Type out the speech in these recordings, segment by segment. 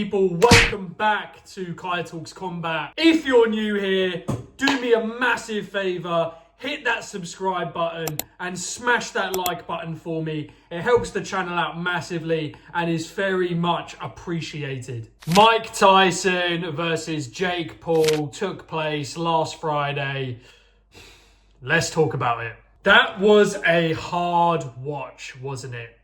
people? Welcome back to Kai Talks Combat. If you're new here, do me a massive favour, hit that subscribe button and smash that like button for me. It helps the channel out massively and is very much appreciated. Mike Tyson versus Jake Paul took place last Friday. Let's talk about it. That was a hard watch, wasn't it?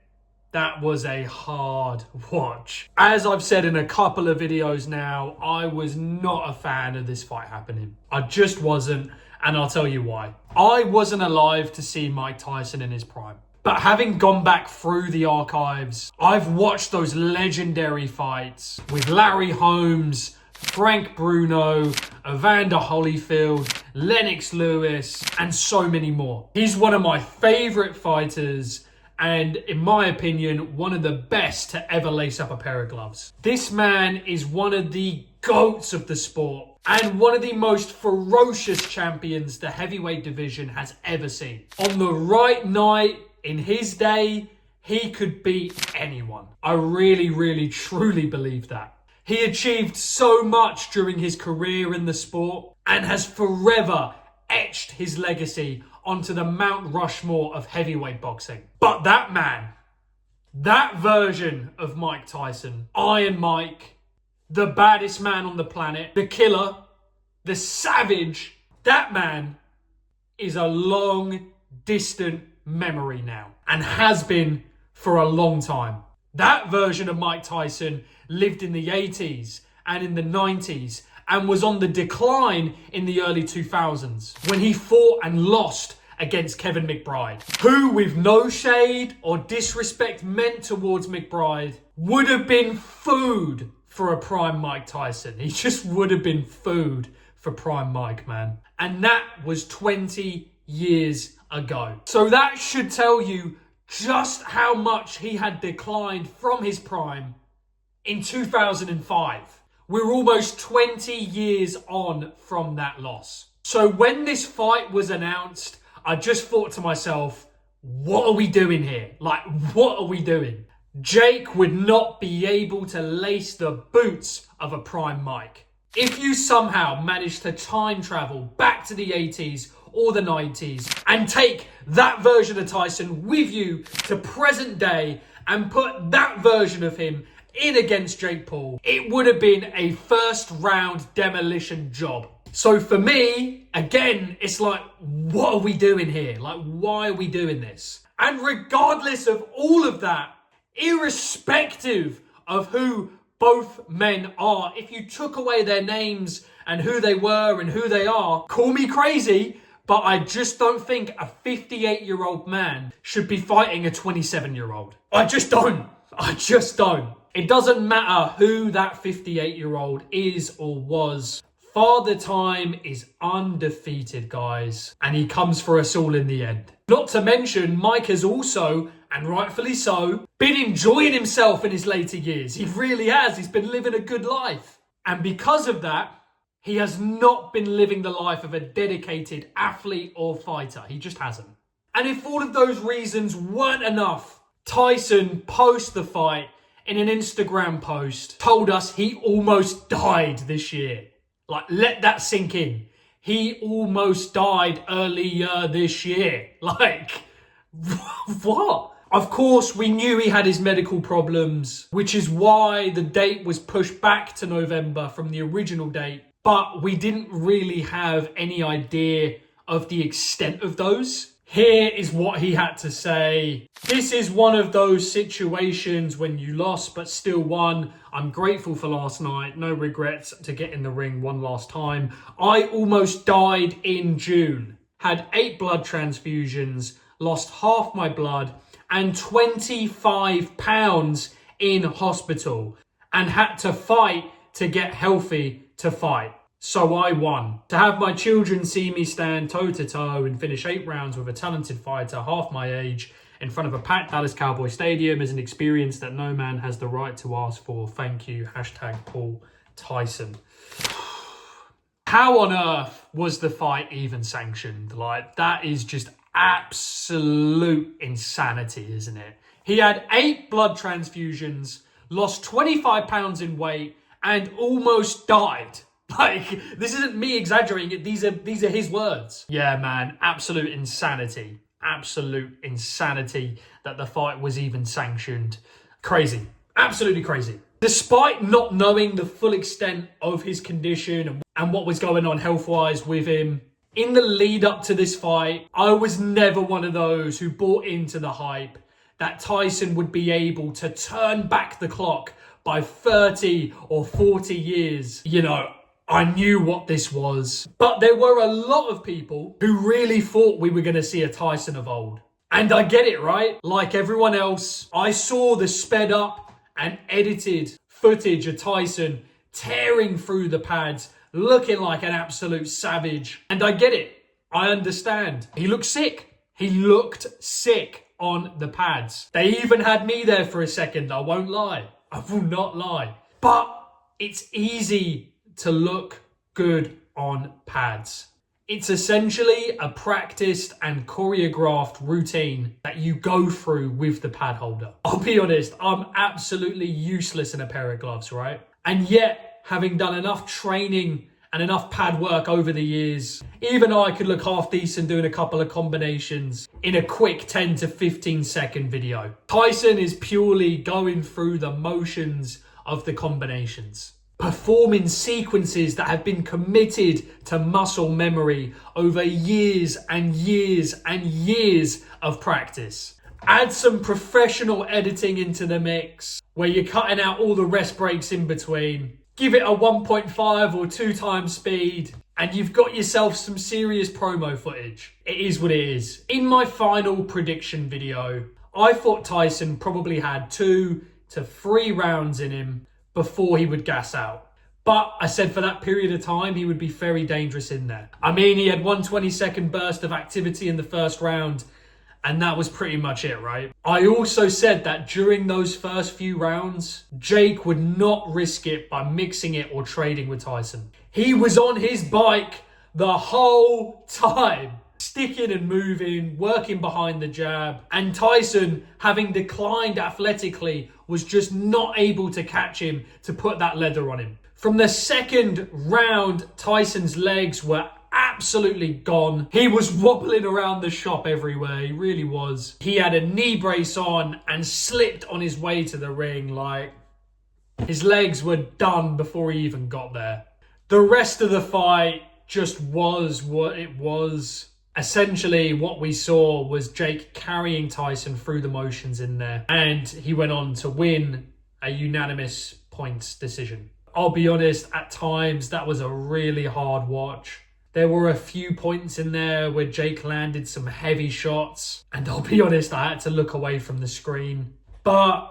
That was a hard watch. As I've said in a couple of videos now, I was not a fan of this fight happening. I just wasn't, and I'll tell you why. I wasn't alive to see Mike Tyson in his prime. But having gone back through the archives, I've watched those legendary fights with Larry Holmes, Frank Bruno, Evander Holyfield, Lennox Lewis, and so many more. He's one of my favourite fighters, and in my opinion, one of the best to ever lace up a pair of gloves. This man is one of the GOATs of the sport and one of the most ferocious champions the heavyweight division has ever seen. On the right night, in his day, he could beat anyone. I really, truly believe that. He achieved so much during his career in the sport and has forever etched his legacy onto the Mount Rushmore of heavyweight boxing. But that man, that version of Mike Tyson, Iron Mike, the baddest man on the planet, the killer, the savage, that man is a long, distant memory now and has been for a long time. That version of Mike Tyson lived in the 80s and in the 90s and was on the decline in the early 2000s when he fought and lost against Kevin McBride, who, with no shade or disrespect meant towards McBride, would have been food for a prime Mike Tyson. He just would have been food for prime Mike, man. And that was 20 years ago. So that should tell you just how much he had declined from his prime in 2005. We're almost 20 years on from that loss. So when this fight was announced, I just thought to myself, what are we doing here? Like, what are we doing? Jake would not be able to lace the boots of a prime Mike. If you somehow managed to time travel back to the 80s or the 90s and take that version of Tyson with you to present day and put that version of him in against Jake Paul, it would have been a first round demolition job. So for me, again, it's like, what are we doing here? Like, why are we doing this? And regardless of all of that, irrespective of who both men are, if you took away their names and who they were and who they are, call me crazy, but I just don't think a 58-year-old man should be fighting a 27-year-old. I just don't. It doesn't matter who that 58-year-old is or was. Father Time is undefeated, guys, and he comes for us all in the end. Not to mention, Mike has also, and rightfully so, been enjoying himself in his later years. He really has. He's been living a good life. And because of that, he has not been living the life of a dedicated athlete or fighter. He just hasn't. And if all of those reasons weren't enough, Tyson, post the fight, in an Instagram post, told us he almost died this year. Like, let that sink in. He almost died earlier this year. Like, what? Of course, we knew he had his medical problems, which is why the date was pushed back to November from the original date. But we didn't really have any idea of the extent of those. Here is what he had to say. This is one of those situations when you lost but still won. I'm grateful for last night. No regrets to get in the ring one last time. I almost died in June. Had 8 blood transfusions, lost half my blood and 25 pounds in hospital and had to fight to get healthy to fight. So I won. To have my children see me stand toe-to-toe and finish 8 rounds with a talented fighter half my age in front of a packed Dallas Cowboy Stadium is an experience that no man has the right to ask for. Thank you. #Paul Tyson. How on earth was the fight even sanctioned? Like, that is just absolute insanity, isn't it? He had 8 blood transfusions, lost 25 pounds in weight, and almost died. Like, this isn't me exaggerating it. These are his words. Yeah, man, absolute insanity. Absolute insanity that the fight was even sanctioned. Crazy. Absolutely crazy. Despite not knowing the full extent of his condition and what was going on health-wise with him, in the lead up to this fight, I was never one of those who bought into the hype that Tyson would be able to turn back the clock by 30 or 40 years. You know, I knew what this was. But there were a lot of people who really thought we were going to see a Tyson of old. And I get it, right? Like everyone else, I saw the sped up and edited footage of Tyson tearing through the pads, looking like an absolute savage. And I get it. I understand. He looked sick. He looked sick on the pads. They even had me there for a second. I won't lie. I will not lie. But it's easy to look good on pads. It's essentially a practiced and choreographed routine that you go through with the pad holder. I'll be honest, I'm absolutely useless in a pair of gloves, right? And yet, having done enough training and enough pad work over the years, even I could look half decent doing a couple of combinations in a quick 10 to 15 second video. Tyson is purely going through the motions of the combinations, performing sequences that have been committed to muscle memory over years and years and years of practice. Add some professional editing into the mix, where you're cutting out all the rest breaks in between. Give it a 1.5 or 2 times speed, and you've got yourself some serious promo footage. It is what it is. In my final prediction video, I thought Tyson probably had 2 to 3 rounds in him before he would gas out. But I said for that period of time, he would be very dangerous in there. I mean, he had 1 20-second burst of activity in the first round, and that was pretty much it, right? I also said that during those first few rounds, Jake would not risk it by mixing it or trading with Tyson. He was on his bike the whole time, sticking and moving, working behind the jab. And Tyson, having declined athletically, was just not able to catch him to put that leather on him. From the second round, Tyson's legs were absolutely gone. He was wobbling around the shop everywhere. He really was. He had a knee brace on and slipped on his way to the ring. Like, his legs were done before he even got there. The rest of the fight just was what it was. Essentially, what we saw was Jake carrying Tyson through the motions in there, and he went on to win a unanimous points decision. I'll be honest, at times that was a really hard watch. There were a few points in there where Jake landed some heavy shots, and I'll be honest, I had to look away from the screen. But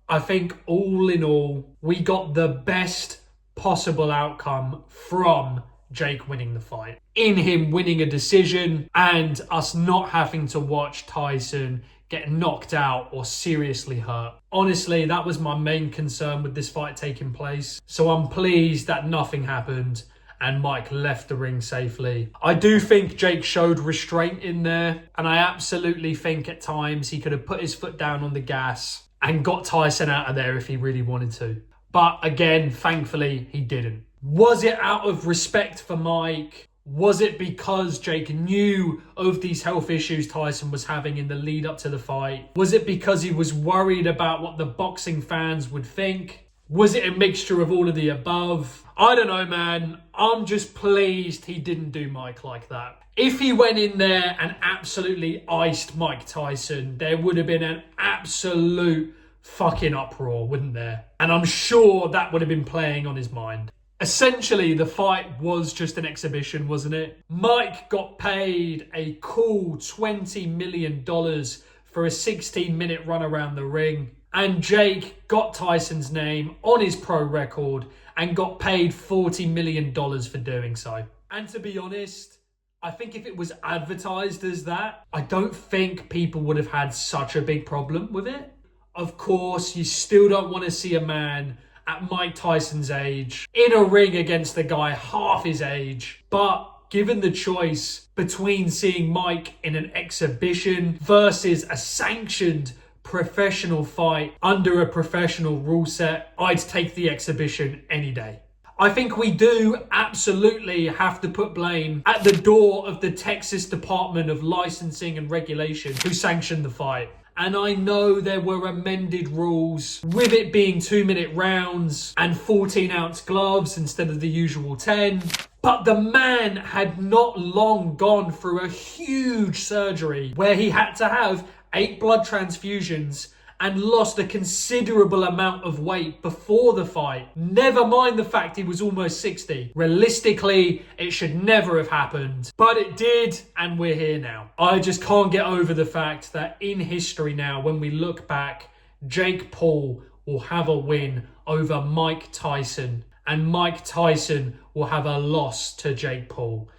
I think all in all, we got the best possible outcome from Jake winning the fight. In him winning a decision and us not having to watch Tyson get knocked out or seriously hurt. Honestly, that was my main concern with this fight taking place. So I'm pleased that nothing happened and Mike left the ring safely. I do think Jake showed restraint in there, and I absolutely think at times he could have put his foot down on the gas and got Tyson out of there if he really wanted to. But again, thankfully, he didn't. Was it out of respect for Mike? Was it because Jake knew of these health issues Tyson was having in the lead up to the fight? Was it because he was worried about what the boxing fans would think? Was it a mixture of all of the above? I don't know, man. I'm just pleased he didn't do Mike like that. If he went in there and absolutely iced Mike Tyson, there would have been an absolute fucking uproar, wouldn't there? And I'm sure that would have been playing on his mind. Essentially, the fight was just an exhibition, wasn't it? Mike got paid a cool $20 million for a 16-minute run around the ring. And Jake got Tyson's name on his pro record and got paid $40 million for doing so. And to be honest, I think if it was advertised as that, I don't think people would have had such a big problem with it. Of course, you still don't want to see a man at Mike Tyson's age in a ring against a guy half his age. But given the choice between seeing Mike in an exhibition versus a sanctioned professional fight under a professional rule set, I'd take the exhibition any day. I think we do absolutely have to put blame at the door of the Texas Department of Licensing and Regulation who sanctioned the fight. And I know there were amended rules with it being 2-minute rounds and 14-ounce gloves instead of the usual 10. But the man had not long gone through a huge surgery where he had to have 8 blood transfusions and lost a considerable amount of weight before the fight. Never mind the fact he was almost 60. Realistically, it should never have happened. But it did, and we're here now. I just can't get over the fact that in history now, when we look back, Jake Paul will have a win over Mike Tyson, and Mike Tyson will have a loss to Jake Paul.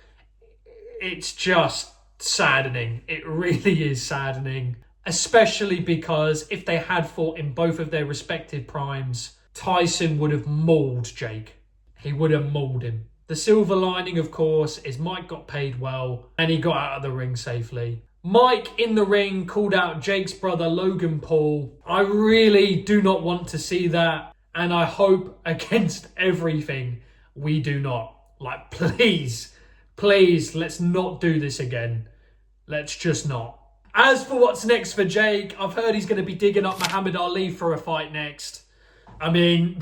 It's just saddening. It really is saddening. Especially because if they had fought in both of their respective primes, Tyson would have mauled Jake. He would have mauled him. The silver lining, of course, is Mike got paid well and he got out of the ring safely. Mike in the ring called out Jake's brother Logan Paul. I really do not want to see that, and I hope against everything we do not. Like, please, let's not do this again. Let's just not. As for what's next for Jake, I've heard he's going to be digging up Muhammad Ali for a fight next. I mean,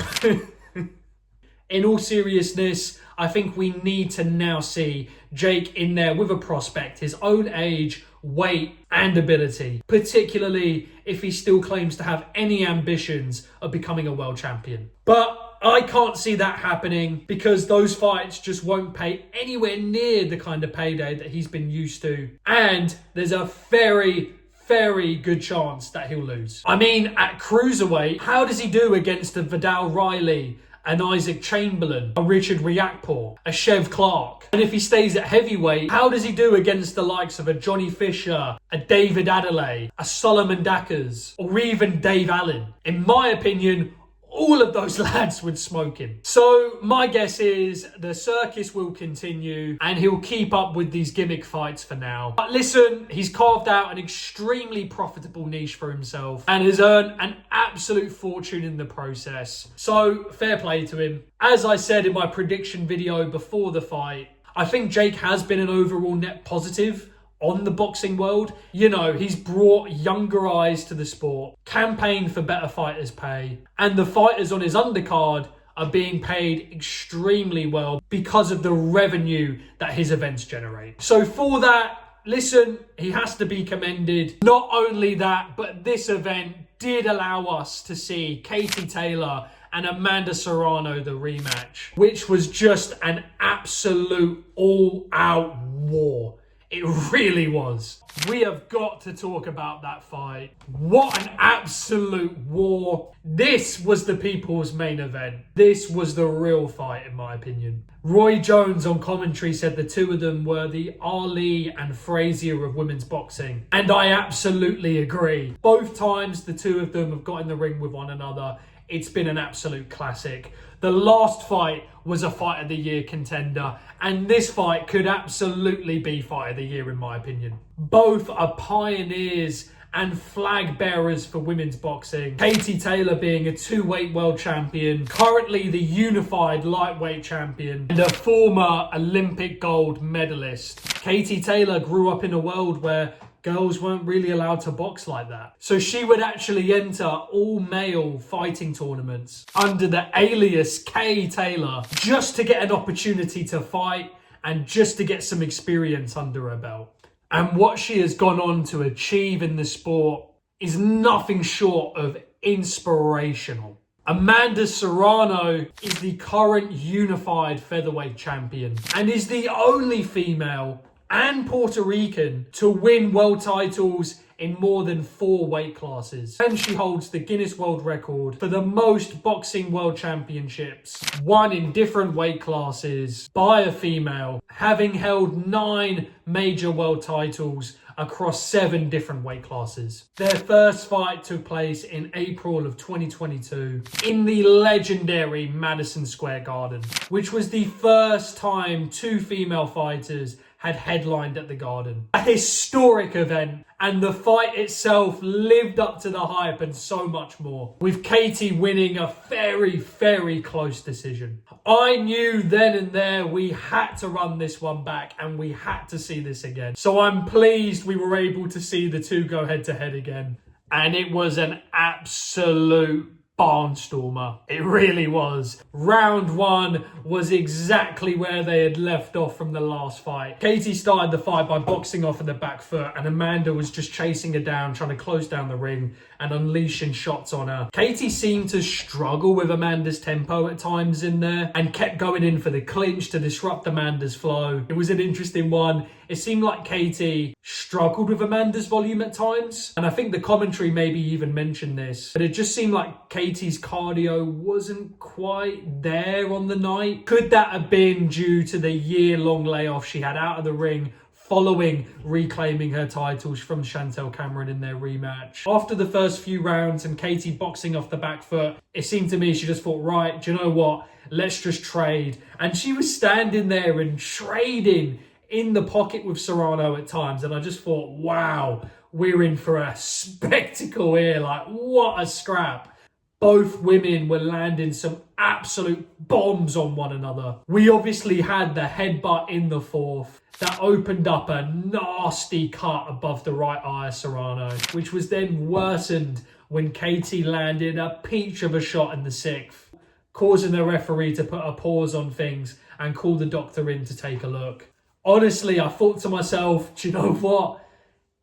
in all seriousness, I think we need to now see Jake in there with a prospect, his own age, weight and ability, particularly if he still claims to have any ambitions of becoming a world champion. But I can't see that happening because those fights just won't pay anywhere near the kind of payday that he's been used to. And there's a very, very good chance that he'll lose. I mean, at cruiserweight, how does he do against a Vidal Riley, an Isaac Chamberlain, a Richard Riakporhe, a Chev Clark? And if he stays at heavyweight, how does he do against the likes of a Johnny Fisher, a David Adelaide, a Solomon Dackers, or even Dave Allen? In my opinion, all of those lads would smoke him. So my guess is the circus will continue and he'll keep up with these gimmick fights for now. But listen, he's carved out an extremely profitable niche for himself and has earned an absolute fortune in the process. So fair play to him. As I said in my prediction video before the fight, I think Jake has been an overall net positive on the boxing world. You know, he's brought younger eyes to the sport, campaigned for better fighters' pay, and the fighters on his undercard are being paid extremely well because of the revenue that his events generate. So for that, listen, he has to be commended. Not only that, but this event did allow us to see Katie Taylor and Amanda Serrano, the rematch, which was just an absolute all-out war. It really was. We have got to talk about that fight. What an absolute war. This was the people's main event. This was the real fight, in my opinion. Roy Jones on commentary said the two of them were the Ali and Frazier of women's boxing. And I absolutely agree. Both times the two of them have got in the ring with one another, it's been an absolute classic. The last fight was a Fight of the Year contender, and this fight could absolutely be Fight of the Year in my opinion. Both are pioneers and flag bearers for women's boxing. Katie Taylor being a two-weight world champion, currently the unified lightweight champion, and a former Olympic gold medalist. Katie Taylor grew up in a world where girls weren't really allowed to box like that. So she would actually enter all male fighting tournaments under the alias K Taylor just to get an opportunity to fight and just to get some experience under her belt. And what she has gone on to achieve in the sport is nothing short of inspirational. Amanda Serrano is the current unified featherweight champion and is the only female and Puerto Rican to win world titles in more than 4 weight classes. And she holds the Guinness World Record for the most boxing world championships, won in different weight classes by a female, having held 9 major world titles across 7 different weight classes. Their first fight took place in April of 2022 in the legendary Madison Square Garden, which was the first time 2 female fighters had headlined at the Garden. A historic event, and the fight itself lived up to the hype and so much more, with Katie winning a very, very close decision. I knew then and there we had to run this one back and we had to see this again. So I'm pleased we were able to see the two go head to head again. And it was an absolute barnstormer. It really was. Round one was exactly where they had left off from the last fight. Katie started the fight by boxing off of the back foot, and Amanda was just chasing her down, trying to close down the ring and unleashing shots on her. Katie seemed to struggle with Amanda's tempo at times in there and kept going in for the clinch to disrupt Amanda's flow. It was an interesting one. It seemed like Katie struggled with Amanda's volume at times, and I think the commentary maybe even mentioned this, but it just seemed like Katie's cardio wasn't quite there on the night. Could that have been due to the year-long layoff she had out of the ring following reclaiming her titles from Chantel Cameron in their rematch? After the first few rounds and Katie boxing off the back foot, it seemed to me she just thought, right, do you know what? Let's just trade. And she was standing there and trading in the pocket with Serrano at times. And I just thought, wow, we're in for a spectacle here. Like, what a scrap. Both women were landing some absolute bombs on one another. We obviously had the headbutt in the fourth that opened up a nasty cut above the right eye of Serrano, which was then worsened when Katie landed a peach of a shot in the sixth, causing the referee to put a pause on things and call the doctor in to take a look. Honestly, I thought to myself, do you know what?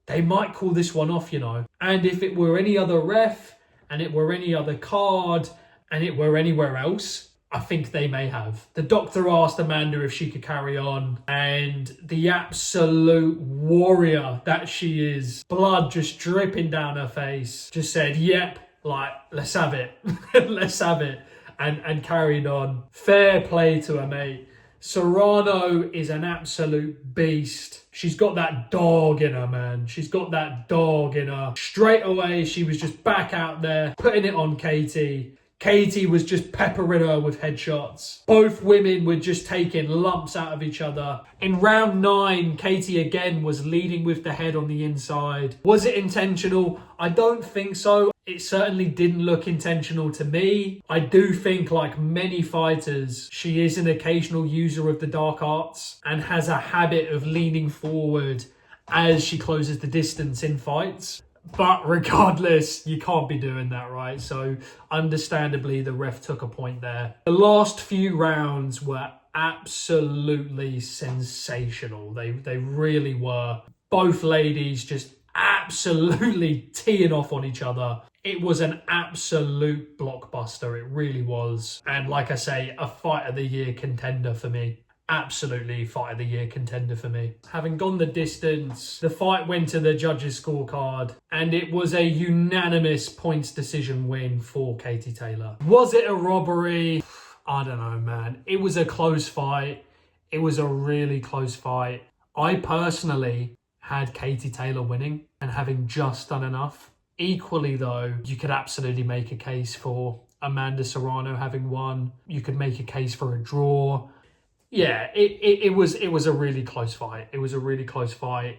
They might call this one off, you know. And if it were any other ref, and it were any other card, and it were anywhere else, I think they may have. The doctor asked Amanda if she could carry on, and the absolute warrior that she is, blood just dripping down her face, just said, yep, like, let's have it. Let's have it. And carried on. Fair play to her, mate. Serrano is an absolute beast. She's got that dog in her, man. She's got that dog in her. Straight away, she was just back out there, putting it on Katie. Katie was just peppering her with headshots. Both women were just taking lumps out of each other. In round 9, Katie again was leading with the head on the inside. Was it intentional? I don't think so. It certainly didn't look intentional to me. I do think, like many fighters, she is an occasional user of the dark arts and has a habit of leaning forward as she closes the distance in fights. But regardless, you can't be doing that, right? So understandably, the ref took a point there. The last few rounds were absolutely sensational. They really were. Both ladies just absolutely teeing off on each other. It was an absolute blockbuster. It really was. And like I say, a fight of the year contender for me. Absolutely fight of the year contender for me. Having gone the distance, the fight went to the judges' scorecard and it was a unanimous points decision win for Katie Taylor. Was it a robbery? I don't know, man. It was a close fight. It was a really close fight. I personally had Katie Taylor winning and having just done enough. Equally though, you could absolutely make a case for Amanda Serrano having won. You could make a case for a draw. Yeah, it was a really close fight. It was a really close fight.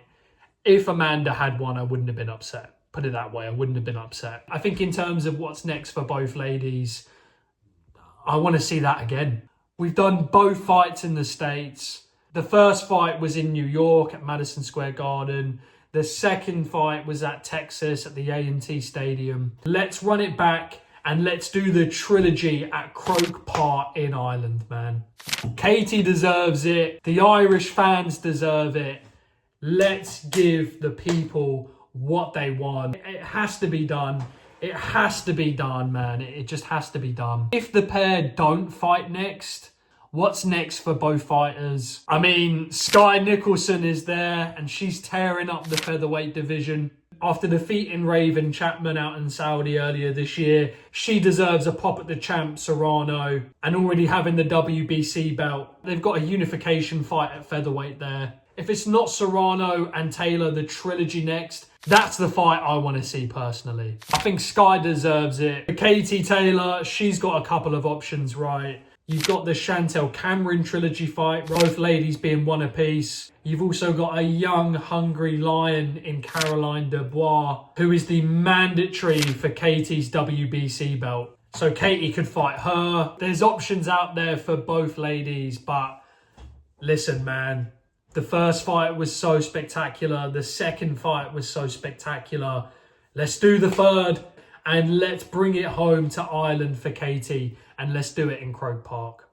If Amanda had won, I wouldn't have been upset. Put it that way, I wouldn't have been upset. I think in terms of what's next for both ladies, I want to see that again. We've done both fights in the States. The first fight was in New York at Madison Square Garden. The second fight was at Texas at the A&T Stadium. Let's run it back and let's do the trilogy at Croke Park in Ireland, man. Katie deserves it. The Irish fans deserve it. Let's give the people what they want. It has to be done. It has to be done, man. It just has to be done. If the pair don't fight next, what's next for both fighters? I mean, Skye Nicholson is there and she's tearing up the featherweight division. After defeating Raven Chapman out in Saudi earlier this year, she deserves a pop at the champ, Serrano, and already having the WBC belt. They've got a unification fight at featherweight there. If it's not Serrano and Taylor, the trilogy next, that's the fight I want to see personally. I think Skye deserves it. Katie Taylor, she's got a couple of options, right? You've got the Chantel Cameron trilogy fight, both ladies being one apiece. You've also got a young, hungry lion in Caroline Dubois, who is the mandatory for Katie's WBC belt. So Katie could fight her. There's options out there for both ladies, but listen, man. The first fight was so spectacular. The second fight was so spectacular. Let's do the third and let's bring it home to Ireland for Katie, and let's do it in Croke Park.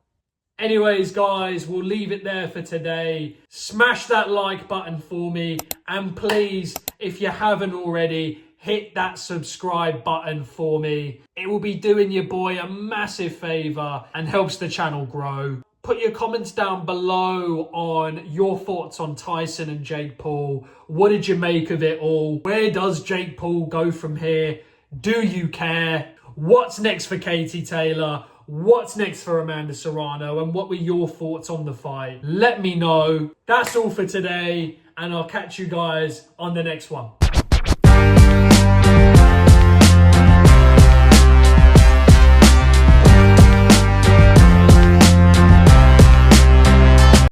Anyways, guys, we'll leave it there for today. Smash that like button for me. And please, if you haven't already, hit that subscribe button for me. It will be doing your boy a massive favour and helps the channel grow. Put your comments down below on your thoughts on Tyson and Jake Paul. What did you make of it all? Where does Jake Paul go from here? Do you care? What's next for Katie Taylor? What's next for Amanda Serrano? And what were your thoughts on the fight? Let me know. That's all for today, and I'll catch you guys on the next one.